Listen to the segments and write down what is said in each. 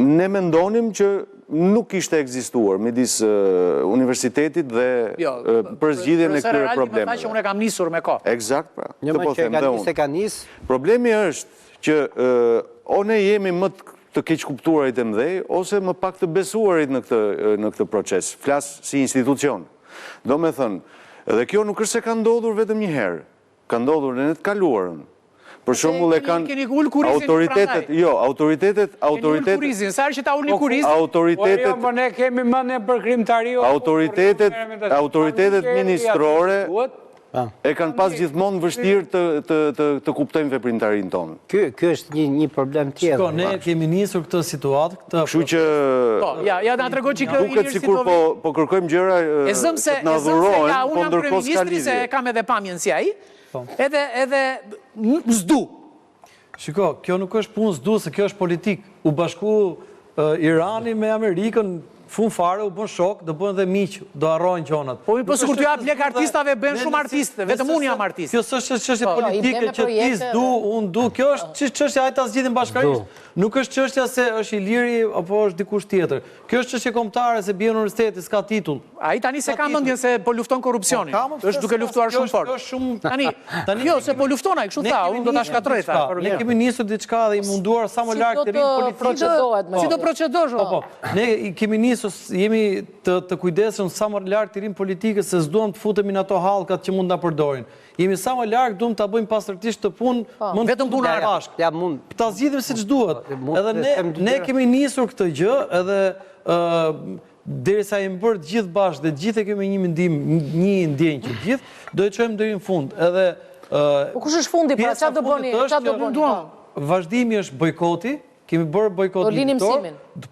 Ne mendonim që nuk ishte ekzistuar midis universitetit dhe përzgjidhjen e këtyre problemeve. Më tha që unë e kam nisur me kohë. Eksakt, pra. Një më që ka nis. Problemi është që o ne jemi më të keq kuptuarit e mdhej, ose më pak të besuarit në këtë proces. Flas si institucion. Do me thënë, edhe kjo nuk është se ka ndodhur vetëm një herë. Ka ndodhur në të kaluarën. Për shembull e kanë autoritetet, autoritetet... Keni ullë kurizin, sa që ta ullë një kurizin? Autoritetet... Po ne kemi mëne për krimtari... Autoritetet ministrore e kanë pas gjithmonë vështirë të kuptojnë veprimtarinë tonë. Ky është një problem tjetër. Shko, ne kemi nisur këtë situatë, këtë... Kështu që... Ja, nga të regoj që duket sikur po kërkojmë gjëra të na dhurohen, po ndërkohë s'ka lidhje. Se kam edhe pamjen si ai, edhe zdu. Shiko, kjo nuk është punë zdu, se kjo është politik. U bashku Irani me Amerikën, fun fare, u bën shok, do bën dhe miq, do harrojnë gjonat. Po sikur t'ju jap lek artistave, bën shumë artistë, vetëm unë jam artist. Kjo s'është çështje politike që ti s'du, unë du, kjo është çështja e ta zgjidhin bashkërisht. Nuk është çështja se është Iliri apo është dikush tjetër. Kjo është çështje kombëtare se bie në universitet, s'ka titull. Ai tani se ka mendjen se po lufton korrupsionin. Është duke luftuar shumë fort. Tani jo, se po lufton ai, kështu tha, unë do ta shkatroj tha. Ne kemi nisur diçka dhe i munduar sa më larg të rinë politikë. Si do procedosh? Po, ne kemi nisur, jemi të kujdesshëm sa më larg të rinë politikës, se s'duam të futemi në ato hallkat që mund na përdorin. Jemi sa më larg, duam ta bëjmë pastërtisht të punë, vetëm punë bashkë. Ja mund ta zgjidhim siç duhet. Edhe ne kemi nisur këtë gjë, edhe derisa jemi bërë të gjithë bashkë dhe gjithë e kemi një mendim, një ndjenjë që gjithë, do e çojmë deri në fund. Edhe po kush është fundi, pra çfarë do bëni? Çfarë do bëni? Vazhdimi është bojkoti, kemi bërë bojkot mjekëtor.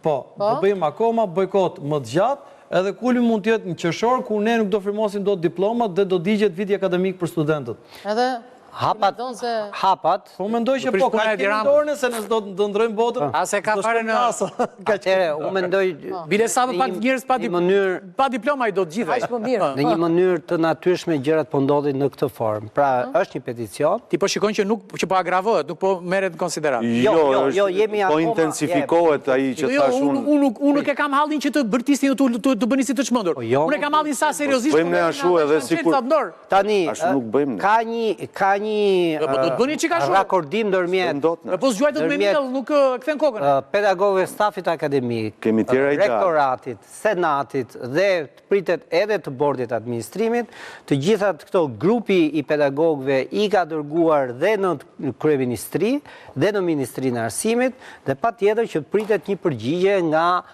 Po, do bëjmë akoma bojkot më të gjatë. Edhe kulmi mund të jetë në qershor, ku ne nuk do firmosim dot diplomat dhe do digjet viti akademik për studentët. Edhe hapat. Po mendoj që po, ka kemi dorën se ne do ndrojmë botën. A se ka fare në... Atëre, unë mendoj... Bile sa më pak njerëz pa diploma i do të gjitha. Në një mënyrë të natyrshme gjërat po ndodhin në këtë formë. Pra, është një peticion. Ti po shikon që po agravohet, nuk po merret në konsiderat. Jo, jemi akoma... Po intensifikohet ai që thash unë. Unë nuk e kam hallin që të bërtisni të bëni si të çmendur. Unë e kam hallin sa seriozisht. Bëjmë ne ashtu edhe sikur tani ashtu nuk bëjmë ne. Ka një rakordim ndërmjet po zgjuajtët me miell, nuk kthen kokën. Pedagogëve, stafit akademik, rektoratit, senatit dhe pritet edhe të bordit administrimit, të gjithat këto grupi i pedagogëve i ka dërguar dhe në kryeministri dhe në Ministrinë e Arsimit, dhe patjetër që pritet një përgjigje nga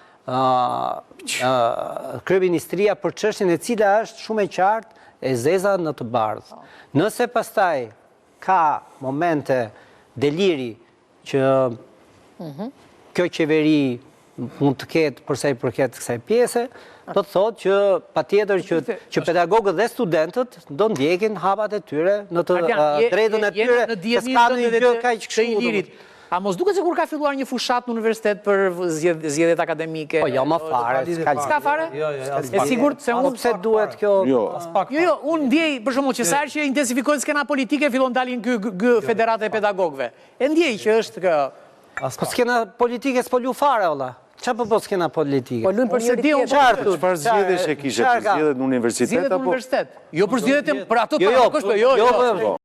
kryeministria për çështjen e cila është shumë e qartë, e zeza në të bardhë. Nëse pastaj ka momente deliri që kjo qeveri mund të ketë përsa i përket kësaj pjese, do të thotë që patjetër që pedagogët dhe studentët do ndjekin hapat e tyre në të drejtën e tyre, se s'ka në një gjë kaq kështu. A mos duket se kur ka filluar një fushat në universitet për zgjedhjet akademike? Po jo, më fare. S'ka fare? E sigurt se unë... Pse duhet kjo... Jo, unë ndjej, për shembull, që sa që intensifikojnë skena politike, fillon dalin ky federata e pedagogëve. E ndjej që është kë... Po skena politike s'po lu fare, olla. Qa po skena politike? Po lunë për njëri qartë. Çfarë zgjedhjesh e kishe? Për zgjedhjet në universitet apo? Zgjedhjet në universitet. Jo për zgjedhjet për ato të